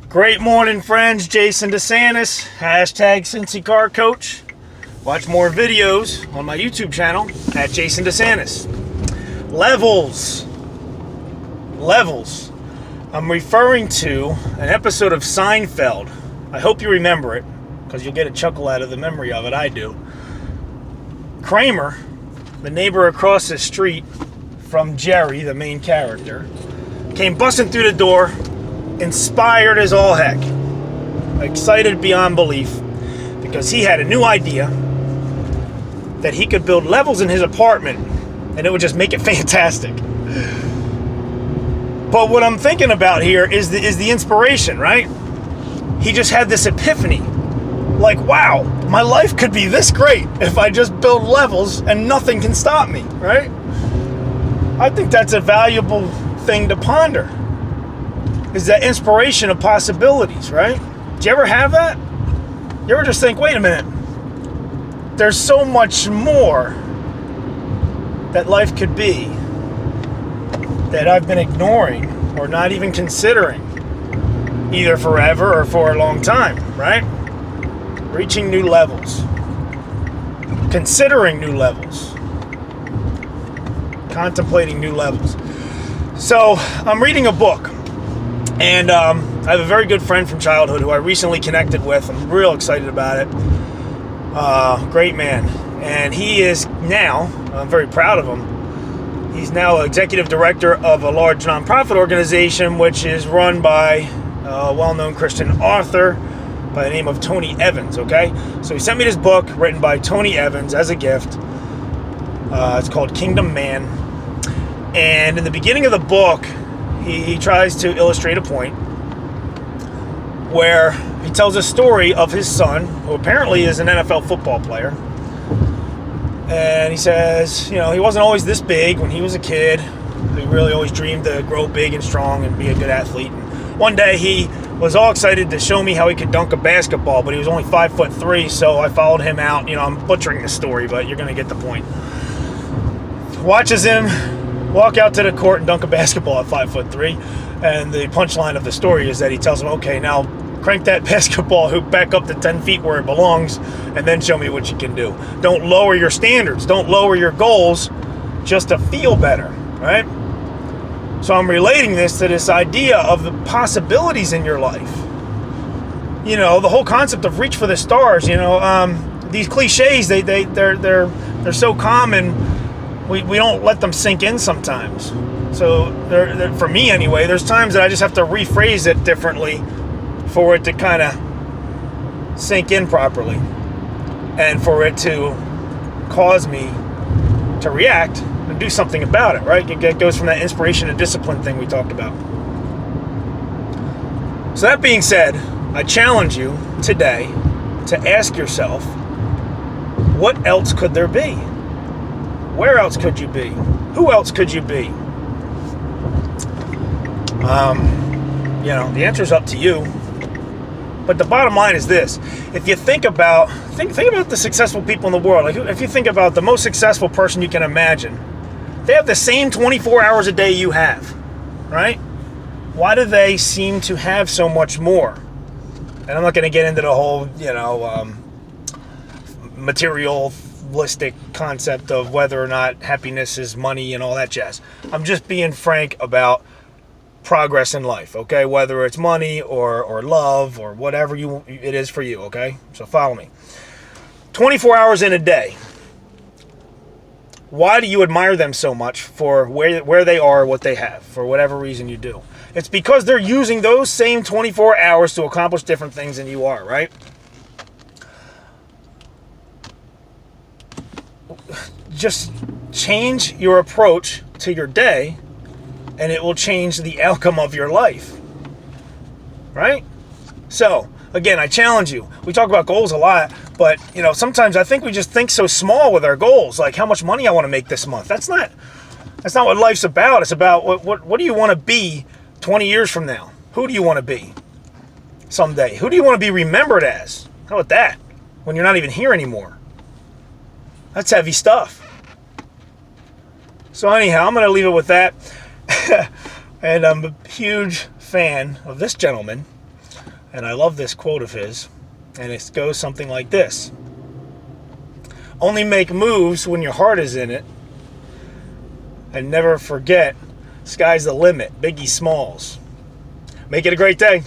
Great morning, friends. Jason DeSantis, hashtag Cincy Car Coach. Watch more videos on my YouTube channel at Jason DeSantis. Levels. I'm referring to an episode of Seinfeld. I hope you remember it, because you'll get a chuckle out of the memory of it. I do. Kramer, the neighbor across the street from Jerry, the main character, came busting through the door, inspired as all heck, excited beyond belief, because he had a new idea that he could build levels in his apartment and it would just make it fantastic. But what I'm thinking about here is the inspiration, right? He just had this epiphany, like, wow, my life could be this great if I just build levels and nothing can stop me, right? I think that's a valuable thing to ponder, is that inspiration of possibilities, right? Do you ever have that? You ever just think, wait a minute, there's so much more that life could be that I've been ignoring or not even considering, either forever or for a long time, right? Reaching new levels, considering new levels, contemplating new levels. So I'm reading a book, and I have a very good friend from childhood who I recently connected with. I'm real excited about it. Great man. And he is now, I'm very proud of him, he's now executive director of a large nonprofit organization which is run by a well-known Christian author by the name of Tony Evans, okay? So he sent me this book written by Tony Evans as a gift. It's called Kingdom Man. And in the beginning of the book, he tries to illustrate a point where he tells a story of his son, who apparently is an NFL football player. And he says, he wasn't always this big when he was a kid. He really always dreamed to grow big and strong and be a good athlete. And one day he was all excited to show me how he could dunk a basketball, but he was only 5'3", so I followed him out. I'm butchering the story, but you're going to get the point. Watches him walk out to the court and dunk a basketball at 5'3", and the punchline of the story is that he tells him, okay, now crank that basketball hoop back up to 10 feet where it belongs, and then show me what you can do. Don't lower your standards. Don't lower your goals just to feel better, right? So I'm relating this to this idea of the possibilities in your life. The whole concept of reach for the stars. These cliches, they're so common. We don't let them sink in sometimes. So for me anyway, there's times that I just have to rephrase it differently for it to kind of sink in properly, and for it to cause me to react and do something about it, right? It goes from that inspiration and discipline thing we talked about. So that being said, I challenge you today to ask yourself, what else could there be? Where else could you be? Who else could you be? The answer's up to you. But the bottom line is this: if you think about the successful people in the world, like if you think about the most successful person you can imagine, they have the same 24 hours a day you have, right? Why do they seem to have so much more? And I'm not going to get into the whole, materialistic concept of whether or not happiness is money and all that jazz. I'm just being frank about progress in life, okay? Whether it's money or love or whatever it is for you, okay? So follow me. 24 hours in a day. Why do you admire them so much for where they are, what they have, for whatever reason you do? It's because they're using those same 24 hours to accomplish different things than you are, right? Just change your approach to your day, and it will change the outcome of your life, right? So, again, I challenge you. We talk about goals a lot, but, sometimes I think we just think so small with our goals, like how much money I want to make this month. That's not what life's about. It's about what do you want to be 20 years from now? Who do you want to be someday? Who do you want to be remembered as? How about that? When you're not even here anymore. That's heavy stuff. So anyhow, I'm going to leave it with that. And I'm a huge fan of this gentleman And I love this quote of his. And it goes something like this: only make moves when your heart is in it. And never forget, sky's the limit. Biggie Smalls. Make it a great day.